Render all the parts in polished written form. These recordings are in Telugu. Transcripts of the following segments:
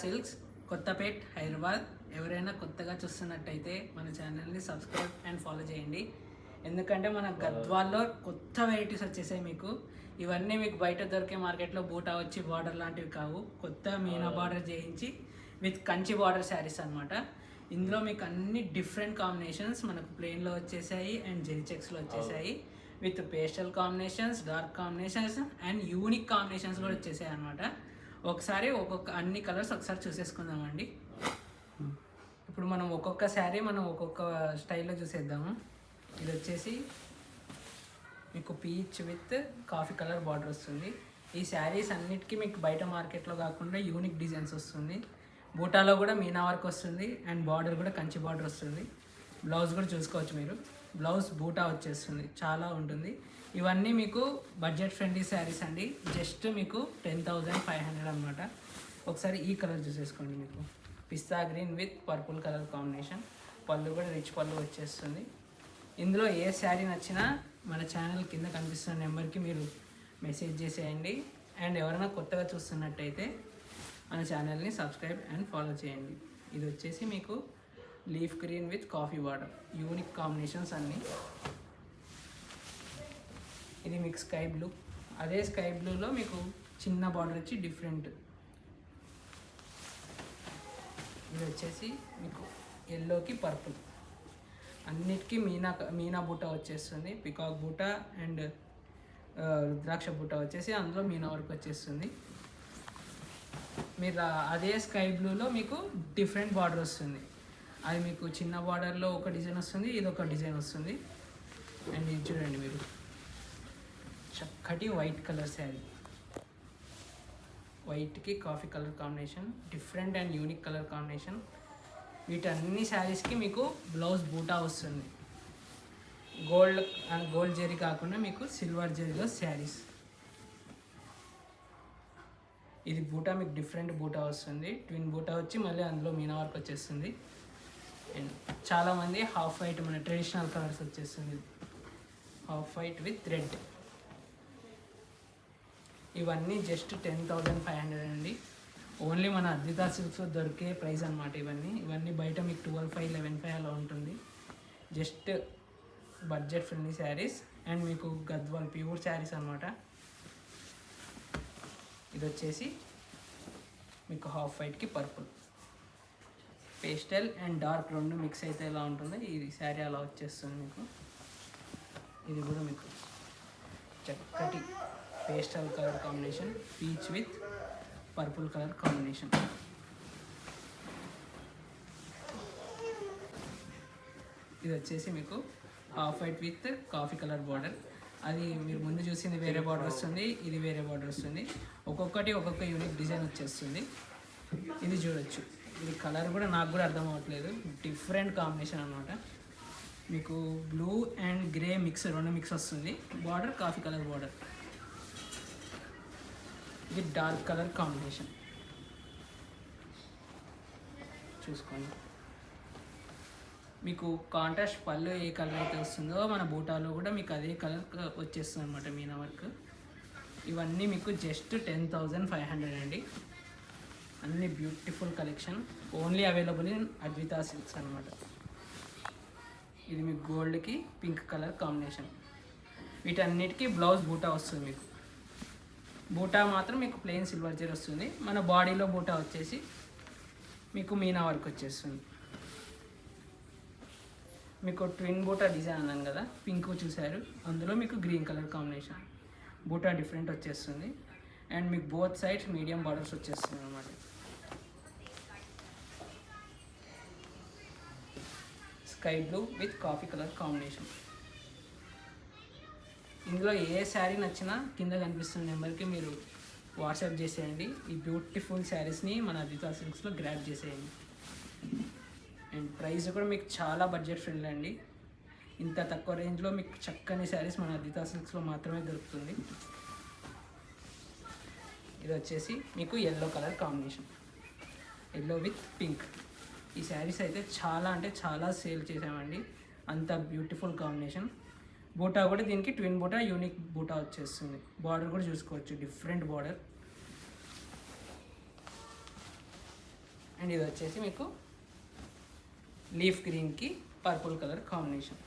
సిల్క్స్ కొత్తపేట్ హైదరాబాద్. ఎవరైనా కొత్తగా చూస్తున్నట్టయితే మన ఛానల్ని సబ్స్క్రైబ్ అండ్ ఫాలో చేయండి. ఎందుకంటే మన గద్వాల్లో కొత్త వెరైటీస్ వచ్చేసాయి మీకు. ఇవన్నీ మీకు బయట దొరికే మార్కెట్లో బూటా వచ్చి బార్డర్ లాంటివి కావు. కొత్త మీనా బార్డర్ చేయించి విత్ కంచి బార్డర్ శారీస్ అనమాట. ఇందులో మీకు అన్ని డిఫరెంట్ కాంబినేషన్స్ మనకు ప్లెయిన్లో వచ్చేసాయి అండ్ జెరీ చెక్స్లో వచ్చేసాయి. With pastel combinations, dark combinations and unique combinations కూడా వచ్చేసాయి అనమాట. ఒకసారి అన్ని కలర్స్ ఒకసారి చూసేసుకుందామండి. ఇప్పుడు మనం ఒక్కొక్క శారీ మనం ఒక్కొక్క స్టైల్లో చూసేద్దాము. ఇది వచ్చేసి మీకు peach with coffee colour border వస్తుంది. ఈ శారీస్ అన్నిటికీ మీకు బయట మార్కెట్లో కాకుండా యూనిక్ డిజైన్స్ వస్తుంది. బూటాలో కూడా మీనా వర్క్ వస్తుంది అండ్ బార్డర్ కూడా కంచి బార్డర్ వస్తుంది. బ్లౌజ్ కూడా చూసుకోవచ్చు మీరు. బ్లౌజ్ బూటా వచ్చేస్తుంది, చాలా ఉంటుంది. ఇవన్నీ మీకు బడ్జెట్ ఫ్రెండ్లీ శారీస్ అండి. జస్ట్ మీకు 10,500 అనమాట. ఒకసారి ఈ కలర్ చూసేసుకోండి. మీకు pista green with purple colour combination. పళ్ళు కూడా రిచ్ పళ్ళు వచ్చేస్తుంది. ఇందులో ఏ శారీ నచ్చినా మన ఛానల్ కింద కనిపిస్తున్న నెంబర్కి మీరు మెసేజ్ చేసేయండి. అండ్ ఎవరైనా కొత్తగా చూస్తున్నట్టయితే మన ఛానల్ని సబ్స్క్రైబ్ అండ్ ఫాలో చేయండి. ఇది వచ్చేసి మీకు leaf green with coffee border, unique combinations అన్నీ. ఇది మీకు స్కై బ్లూ, అదే స్కై బ్లూలో మీకు చిన్న బార్డర్ వచ్చి డిఫరెంట్. ఇది వచ్చేసి మీకు ఎల్లోకి పర్పుల్. అన్నిటికీ మీనా బూటా వచ్చేస్తుంది. పికాక్ బూటా అండ్ రుద్రాక్ష బూటా వచ్చేసి అందులో మీనా వర్క్ వచ్చేస్తుంది. మీరు అదే స్కై బ్లూలో మీకు డిఫరెంట్ బార్డర్ వస్తుంది. అది మీకు చిన్న బార్డర్లో ఒక డిజైన్ వస్తుంది, ఇది ఒక డిజైన్ వస్తుంది. అండ్ ఇది చూడండి మీరు, చక్కటి వైట్ కలర్ శారీ, వైట్కి coffee colour combination, different and unique colour combination. వీటన్ని శారీస్కి మీకు బ్లౌజ్ బూటా వస్తుంది. గోల్డ్ జరీ కాకుండా మీకు సిల్వర్ జరీలో శారీస్. ఇది బూటా మీకు డిఫరెంట్ బూటా వస్తుంది. ట్విన్ బూటా వచ్చి మళ్ళీ అందులో మీనా వర్క్ వచ్చేస్తుంది. అండ్ చాలామంది హాఫ్ వైట్, మన ట్రెడిషనల్ కలర్స్ వచ్చేస్తుంది. Half white with red. ఇవన్నీ జస్ట్ 10,500 అండి. ఓన్లీ మన అద్వితా సిల్క్స్లో దొరికే ప్రైస్ అనమాట ఇవన్నీ బయట మీకు 12,500, 11,500 అలా ఉంటుంది. Just budget friendly saris and మీకు గద్వాల్ ప్యూర్ శారీస్ అనమాట. ఇది వచ్చేసి మీకు హాఫ్ వైట్కి పర్పుల్, పేస్టల్ అండ్ డార్క్ రెండు మిక్స్ అయితే ఎలా ఉంటుందో ఈ శారీ అలా వచ్చేస్తుంది మీకు. ఇది కూడా మీకు చక్కటి pastel colour combination, peach with purple colour combination. ఇది వచ్చేసి మీకు half white with coffee colour border. అది మీరు ముందు చూసింది వేరే బార్డర్ వస్తుంది, ఇది వేరే బార్డర్ వస్తుంది. ఒక్కొక్కటి ఒక్కొక్క యూనిక్ డిజైన్ వచ్చేస్తుంది. ఇది చూడొచ్చు, ఇది కలర్ కూడా నాకు కూడా అర్థం అవ్వట్లేదు, డిఫరెంట్ కాంబినేషన్ అనమాట. మీకు బ్లూ అండ్ గ్రే మిక్స్, రెండు మిక్స్ వస్తుంది. Border coffee colour border. ఇది డార్క్ కలర్ కాంబినేషన్ చూసుకోండి. మీకు కాంట్రాస్ట్ పళ్ళు ఏ కలర్ అయితే వస్తుందో మన బూటాలో కూడా మీకు అదే కలర్ వచ్చేస్తుంది అనమాట మీనా వర్క్. ఇవన్నీ మీకు జస్ట్ 10,500 అండి. అన్ని beautiful collection, only available in Advitha silks అనమాట. ఇది మీకు గోల్డ్కి పింక్ కలర్ కాంబినేషన్. వీటన్నిటికీ బ్లౌజ్ బూటా వస్తుంది. మీకు బూటా మాత్రం మీకు ప్లెయిన్ సిల్వర్ జరీ వస్తుంది. మన బాడీలో బూటా వచ్చేసి మీకు మీనా వర్క్ వచ్చేస్తుంది. మీకు ట్విన్ బూటా డిజైన్ అన్నాను కదా, పింక్ చూశారు, అందులో మీకు గ్రీన్ కలర్ కాంబినేషన్. బూటా డిఫరెంట్ వచ్చేస్తుంది అండ్ మీకు బోత్ సైడ్స్ మీడియం బార్డర్స్ వచ్చేస్తుంది అనమాట. Sky blue with coffee colour combination. ఇందులో ఏ శారీ నచ్చినా కింద కనిపిస్తున్న నెంబర్కి మీరు వాట్సాప్ చేసేయండి. ఈ బ్యూటిఫుల్ శారీస్ని మన అద్వితా సిల్క్స్లో గ్రాబ్ చేసేయండి. అండ్ ప్రైస్ కూడా మీకు చాలా బడ్జెట్ ఫ్రెండ్లీ అండి. ఇంత తక్కువ రేంజ్లో మీకు చక్కని శారీస్ మన అద్వితా సిల్క్స్లో మాత్రమే దొరుకుతుంది. ఇది వచ్చేసి మీకు yellow colour combination, yellow with pink. ఈ శారీస్ అయితే చాలా అంటే చాలా సేల్ చేసామండి, అంత బ్యూటిఫుల్ కాంబినేషన్. బూటా కూడా దీనికి ట్విన్ బూటా, యూనిక్ బూటా వచ్చేస్తుంది. బార్డర్ కూడా చూసుకోవచ్చు, డిఫరెంట్ బార్డర్. అండ్ ఇది వచ్చేసి మీకు లీఫ్ గ్రీన్కి పర్పుల్ కలర్ కాంబినేషన్.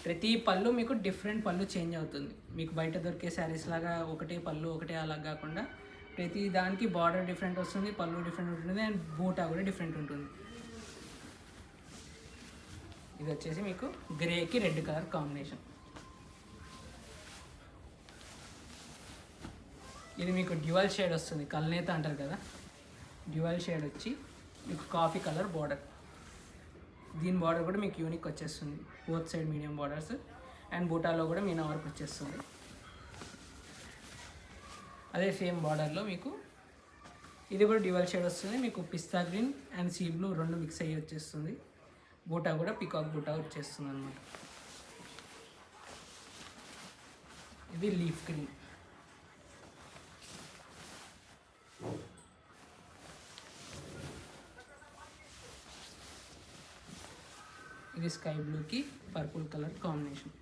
ప్రతి పళ్ళు మీకు డిఫరెంట్ పళ్ళు చేంజ్ అవుతుంది. మీకు బయట దొరికే శారీస్ లాగా ఒకటే పళ్ళు ఒకటే అలా కాకుండా ప్రతి దానికి బార్డర్ డిఫరెంట్ వస్తుంది, పళ్ళు డిఫరెంట్ ఉంటుంది, అండ్ బూటా కూడా డిఫరెంట్ ఉంటుంది. ఇది వచ్చేసి మీకు గ్రేకి రెడ్ కలర్ కాంబినేషన్. ఇది మీకు డ్యువల్ షేడ్ వస్తుంది, కల్నేత అంటారు కదా, డ్యువల్ షేడ్ వచ్చి మీకు కాఫీ కలర్ బార్డర్. దీని బార్డర్ కూడా మీకు యూనిక్ వచ్చేస్తుంది, both side medium borders, and బూటాలో కూడా మీనా వర్క్ వచ్చేస్తుంది. అదే సేమ్ బార్డర్లో మీకు ఇది కూడా డ్యువల్ షేడ్ వస్తుంది, మీకు pista green and sea blue రెండు మిక్స్ అయ్యి వచ్చేస్తుంది. బూటా కూడా పికాక్ బూటా వచ్చేస్తుంది అనమాట. ఇది లీఫ్ గ్రీన్. ఇది స్కై బ్లూకి పర్పుల్ కలర్ కాంబినేషన్.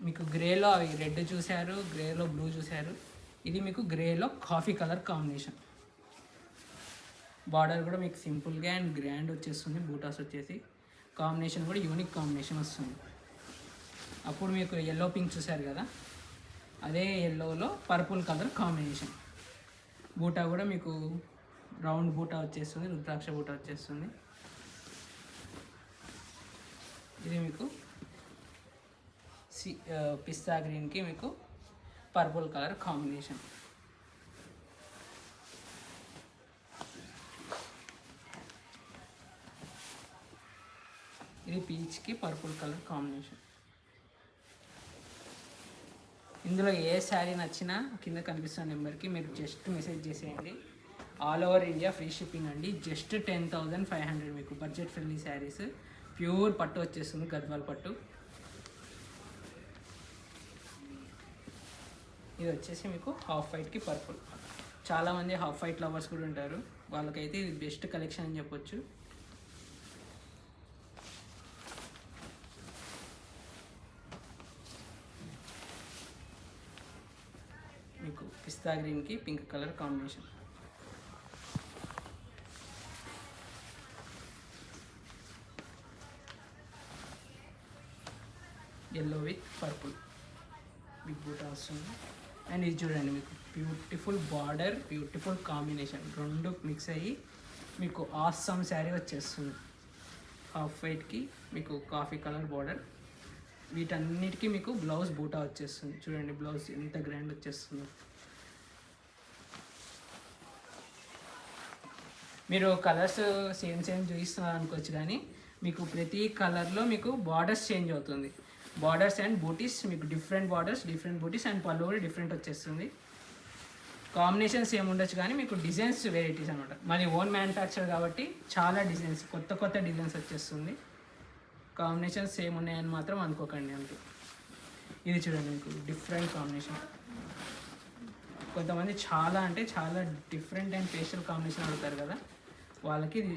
మీకు గ్రేలో అవి రెడ్ చూశారు, గ్రేలో బ్లూ చూశారు. ఇది మీకు గ్రేలో కాఫీ కలర్ కాంబినేషన్. బార్డర్ కూడా మీకు సింపుల్గా అండ్ గ్రాండ్ వచ్చేస్తుంది. బూటాస్ వచ్చేసి కాంబినేషన్ కూడా యూనిక్ కాంబినేషన్ వస్తుంది. అప్పుడు మీకు ఎల్లో పింక్ చూశారు కదా, అదే ఎల్లోలో పర్పుల్ కలర్ కాంబినేషన్. బూటా కూడా మీకు రౌండ్ బూటా వచ్చేస్తుంది, రుద్రాక్ష బూటా వచ్చేస్తుంది. ఇది మీకు పిస్తా గ్రీన్కి మీకు పర్పుల్ కలర్ కాంబినేషన్. ఇది పీచ్కి పర్పుల్ కలర్ కాంబినేషన్. ఇందులో ఏ శారీ నచ్చినా కింద కనిపిస్తున్న నెంబర్కి మీరు జస్ట్ మెసేజ్ చేసేయండి. All over India free shipping అండి. జస్ట్ 10,500 మీకు బడ్జెట్ ఫ్రెండ్లీ శారీస్. ప్యూర్ పట్టు వచ్చేస్తుంది, గద్వాల్ పట్టు. ఇది వచ్చేసి మీకు హాఫ్ వైట్కి పర్పుల్. చాలామంది హాఫ్ వైట్ లవర్స్ కూడా ఉంటారు, వాళ్ళకైతే ఇది బెస్ట్ కలెక్షన్ అని చెప్పొచ్చు. మీకు పిస్తా గ్రీన్కి pink colour combination. Yellow with purple big బూటా వస్తుంది. అండ్ ఇది చూడండి, మీకు బ్యూటిఫుల్ బార్డర్, బ్యూటిఫుల్ కాంబినేషన్ రెండు మిక్స్ అయ్యి మీకు ఆసమ్ శారీ వచ్చేస్తుంది. హాఫ్ వైట్కి మీకు కాఫీ కలర్ బార్డర్, వీటన్నిటికీ మీకు బ్లౌజ్ బూటా వచ్చేస్తుంది. చూడండి బ్లౌజ్ ఎంత గ్రాండ్ వచ్చేస్తుందో. మీరు కలర్స్ సేమ్ చూపిస్తున్నారు అనుకోవచ్చు, కానీ మీకు ప్రతి కలర్లో మీకు బార్డర్స్ చేంజ్ అవుతుంది. బార్డర్స్ అండ్ బూటీస్ మీకు డిఫరెంట్ బార్డర్స్, డిఫరెంట్ బూటీస్, అండ్ పళ్ళు కూడా డిఫరెంట్ వచ్చేస్తుంది. కాంబినేషన్ సేమ్ ఉండొచ్చు కానీ మీకు డిజైన్స్ వెరైటీస్ అనమాట. మరి ఓన్ మ్యానుఫ్యాక్చర్ కాబట్టి చాలా డిజైన్స్, కొత్త డిజైన్స్ వచ్చేస్తుంది. కాంబినేషన్ సేమ్ ఉన్నాయని మాత్రం అనుకోకండి అంతే. ఇది చూడండి మీకు డిఫరెంట్ కాంబినేషన్. కొంతమంది చాలా డిఫరెంట్ అండ్ పేస్టల్ కాంబినేషన్ అడుగుతారు కదా, వాళ్ళకి ఇది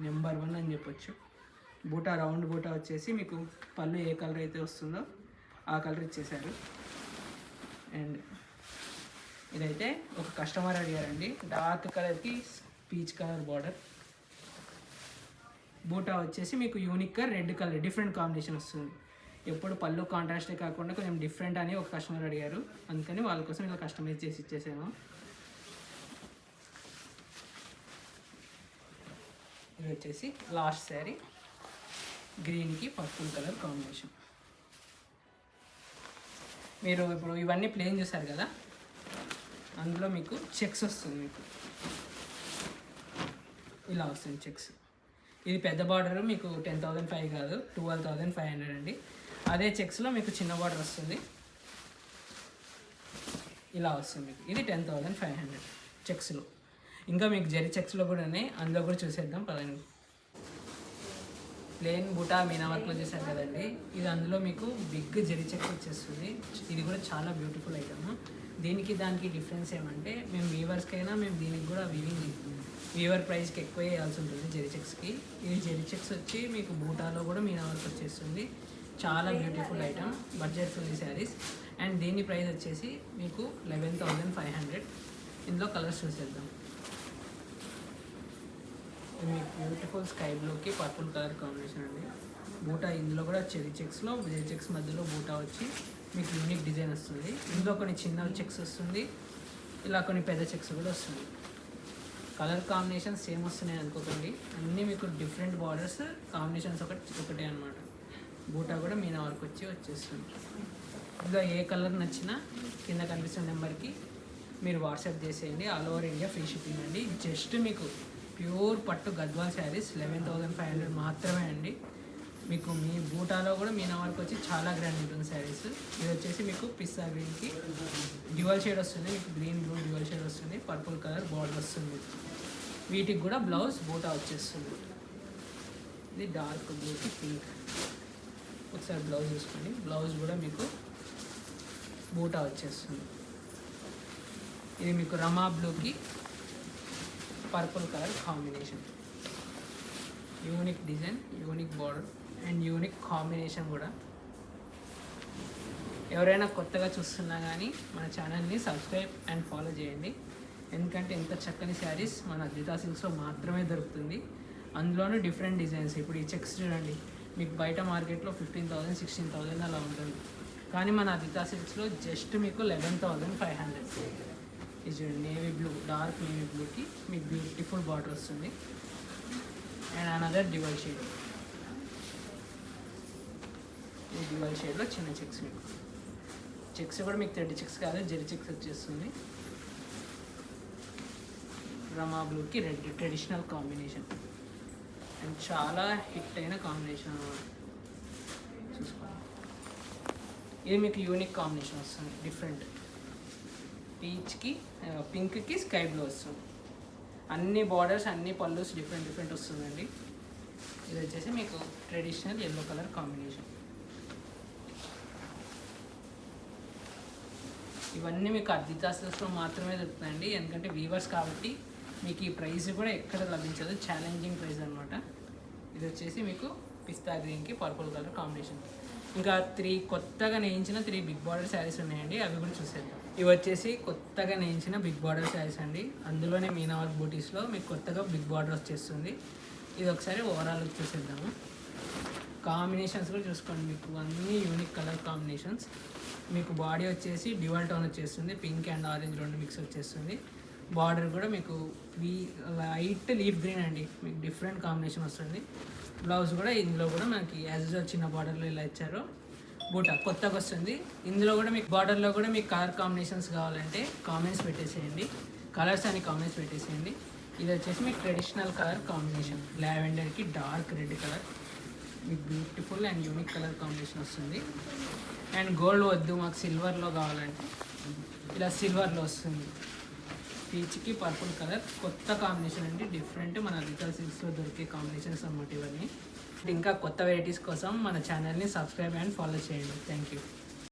నెంబర్ 1 అని చెప్పొచ్చు. బూటా రౌండ్ బూటా వచ్చేసి మీకు పళ్ళు ఏ కలర్ అయితే వస్తుందో ఆ కలర్ ఇచ్చేసారు. అండ్ ఇదైతే ఒక కస్టమర్ అడిగారండి, డార్క్ కలర్కి పీచ్ కలర్ బార్డర్. బూటా వచ్చేసి మీకు యూనిక్గా రెడ్ కలర్ డిఫరెంట్ కాంబినేషన్ వస్తుంది. ఎప్పుడు పళ్ళు కాంట్రాస్టే కాకుండా కొంచెం డిఫరెంట్ అని ఒక కస్టమర్ అడిగారు, అందుకని వాళ్ళ కోసం ఇలా కస్టమైజ్ చేసి ఇచ్చేసాను. ఇది వచ్చేసి లాస్ట్ శారీ, గ్రీన్కి పర్పుల్ కలర్ కాంబినేషన్. మీరు ఇప్పుడు ఇవన్నీ ప్లేన్ చూసారు కదా, అందులో మీకు చెక్స్ వస్తుంది. మీకు ఇలా వస్తుంది చెక్స్. ఇది పెద్ద బార్డర్ మీకు 10,500 కాదు, 12,500 అండి. అదే చెక్స్లో మీకు చిన్న బార్డర్ వస్తుంది, ఇలా వస్తుంది మీకు. ఇది 10,500 చెక్స్లో. ఇంకా మీకు జరీ చెక్స్లో కూడా ఉన్నాయి, అందులో కూడా చూసేద్దాం పదండి. ప్లెయిన్ బూటా మీనా వర్క్లో చేశారు కదండి, ఇది అందులో మీకు బిగ్ జరీ చెక్ వచ్చేస్తుంది. ఇది కూడా చాలా బ్యూటిఫుల్ ఐటమ్. దానికి డిఫరెన్స్ ఏమంటే, మేము వీవర్స్కైనా మేము దీనికి కూడా వీవర్ ప్రైస్కి ఎక్కువ వేయాల్సి ఉంటుంది జరీ చెక్స్కి. ఇది జరీ చెక్స్ వచ్చి మీకు బూటాలో కూడా మీనా వర్క్ వచ్చేస్తుంది. చాలా beautiful item, budget friendly saris. And దీని ప్రైస్ వచ్చేసి మీకు 11,500. ఇందులో కలర్స్ చూసేద్దాం. ఇది మీకు బ్యూటిఫుల్ స్కై బ్లూకి పర్పుల్ కలర్ కాంబినేషన్ అండి. బూటా ఇందులో కూడా చెరీ చెక్స్లో జెరీ చెక్స్ మధ్యలో బూటా వచ్చి మీకు యూనిక్ డిజైన్ వస్తుంది. ఇందులో కొన్ని చిన్న చెక్స్ వస్తుంది, ఇలా కొన్ని పెద్ద చెక్స్ కూడా వస్తుంది. కలర్ కాంబినేషన్ సేమ్ వస్తున్నాయి అనుకోకండి, అన్నీ మీకు డిఫరెంట్ బార్డర్స్ కాంబినేషన్స్ ఒకటే అనమాట. బూటా కూడా మీనా వర్క్ వచ్చేస్తుంది. ఇందులో ఏ కలర్ నచ్చినా కింద కనిపిస్తున్న నెంబర్కి మీరు వాట్సాప్ చేసేయండి. All over India free shipping అండి. జస్ట్ మీకు ప్యూర్ పట్టు గద్వాల్ శారీస్ 11,500 మాత్రమే అండి. మీకు మీ బూటాలో కూడా మీనా వర్క్ వచ్చి చాలా గ్రాండ్ ఉంటుంది శారీస్. ఇది వచ్చేసి మీకు పిస్తా గ్రీన్కి డ్యువల్ షేడ్ వస్తుంది, మీకు గ్రీన్ బ్లూ డ్యువల్ షేడ్ వస్తుంది, పర్పుల్ కలర్ బార్డర్ వస్తుంది. వీటికి కూడా బ్లౌజ్ బూటా వచ్చేస్తుంది. ఇది డార్క్ బ్లూకి పింక్. ఒకసారి బ్లౌజ్ చూసుకోండి, బ్లౌజ్ కూడా మీకు బూటా వచ్చేస్తుంది. ఇది మీకు రమా బ్లూకి purple colour combination. Unique design, unique border and unique combination కూడా. ఎవరైనా కొత్తగా చూస్తున్నా కానీ మన ఛానల్ని సబ్స్క్రైబ్ అండ్ ఫాలో చేయండి. ఎందుకంటే ఇంత చక్కని శారీస్ మన అద్వితా సిల్క్స్లో మాత్రమే దొరుకుతుంది. అందులోనూ డిఫరెంట్ డిజైన్స్. ఇప్పుడు ఈ చెక్స్ చూడండి, మీకు బయట మార్కెట్లో 15,000 16,000 అలా ఉంటుంది, కానీ మన అద్వితా సిల్క్స్లో జస్ట్ మీకు 11,500. ఇది చూడండి, నేవీ బ్లూ, డార్క్ నేవీ బ్లూకి మీకు బ్యూటిఫుల్ బార్డర్ వస్తుంది అండ్ అనదర్ డ్యువల్ షేడ్. ఈ డ్యువల్ షేడ్లో చిన్న చెక్స్, మీకు చెక్స్ కూడా మీకు థ్రెడ్ చెక్స్ కాదు, జెరీ చెక్స్ వచ్చేస్తుంది. రమా బ్లూకి రెడ్ ట్రెడిషనల్ కాంబినేషన్ అండ్ చాలా హిట్ అయిన కాంబినేషన్ అన్నమాట. చూసుకోండి, ఇది మీకు యూనిక్ కాంబినేషన్ వస్తుంది. డిఫరెంట్ పీచ్కి పింక్కి స్కై బ్లూ వస్తుంది. అన్ని బార్డర్స్ అన్ని పళ్ళుస్ డిఫరెంట్ వస్తుందండి. ఇది వచ్చేసి మీకు ట్రెడిషనల్ ఎల్లో కలర్ కాంబినేషన్. ఇవన్నీ మీకు అద్వితా సిల్క్స్లో మాత్రమే దొరుకుతాయండి, ఎందుకంటే వీవర్స్ కాబట్టి మీకు ఈ ప్రైస్ కూడా ఎక్కడ లభించదు, ఛాలెంజింగ్ ప్రైస్ అనమాట. ఇది వచ్చేసి మీకు పిస్తా గ్రీన్కి పర్పుల్ కలర్ కాంబినేషన్. ఇంకా 3 కొత్తగా నేయించిన 3 బిగ్ బార్డర్ శారీస్ ఉన్నాయండి, అవి కూడా చూసేద్దాం. ఇవి వచ్చేసి కొత్తగా నేయించిన బిగ్ బార్డర్ శారీస్ అండి. అందులోనే మీనా వర్క్ బూటీస్లో మీకు కొత్తగా బిగ్ బార్డర్ వచ్చేస్తుంది. ఇది ఒకసారి ఓవరాల్ చూసేద్దాము. కాంబినేషన్స్ కూడా చూసుకోండి, మీకు అన్నీ యూనిక్ కలర్ కాంబినేషన్స్. మీకు బాడీ వచ్చేసి డ్యువల్ టోన్ వచ్చేస్తుంది, పింక్ అండ్ ఆరెంజ్ 2 మిక్స్ వచ్చేస్తుంది. బార్డర్ కూడా మీకు లైట్ లీఫ్ గ్రీన్ అండి, మీకు డిఫరెంట్ కాంబినేషన్ వస్తుంది. బ్లౌజ్ కూడా ఇందులో కూడా మనకి యాజ్ చిన్న బార్డర్లో ఇలా ఇచ్చారు. బూటా కొత్తగా వస్తుంది. ఇందులో కూడా మీకు బార్డర్లో కూడా మీకు కలర్ కాంబినేషన్స్ కావాలంటే కామెంట్స్ పెట్టేసేయండి, కలర్స్ అని కామెంట్స్ పెట్టేసేయండి. ఇది వచ్చేసి మీకు ట్రెడిషనల్ కలర్ కాంబినేషన్, లావెండర్కి డార్క్ రెడ్ కలర్, మీకు beautiful and unique colour combination వస్తుంది. అండ్ గోల్డ్ వద్దు మాకు సిల్వర్లో కావాలంటే ఇలా సిల్వర్లో వస్తుంది. పీచ్కి పర్పుల్ కలర్ కొత్త కాంబినేషన్ అండి, డిఫరెంట్ మన అద్వితా సిల్క్స్లో దొరికే కాంబినేషన్స్ అన్నమాట ఇవన్నీ. ఇంకా కొత్త వెరైటీస్ కోసం మన ఛానల్ని సబ్స్క్రైబ్ అండ్ ఫాలో చేయండి. Thank you.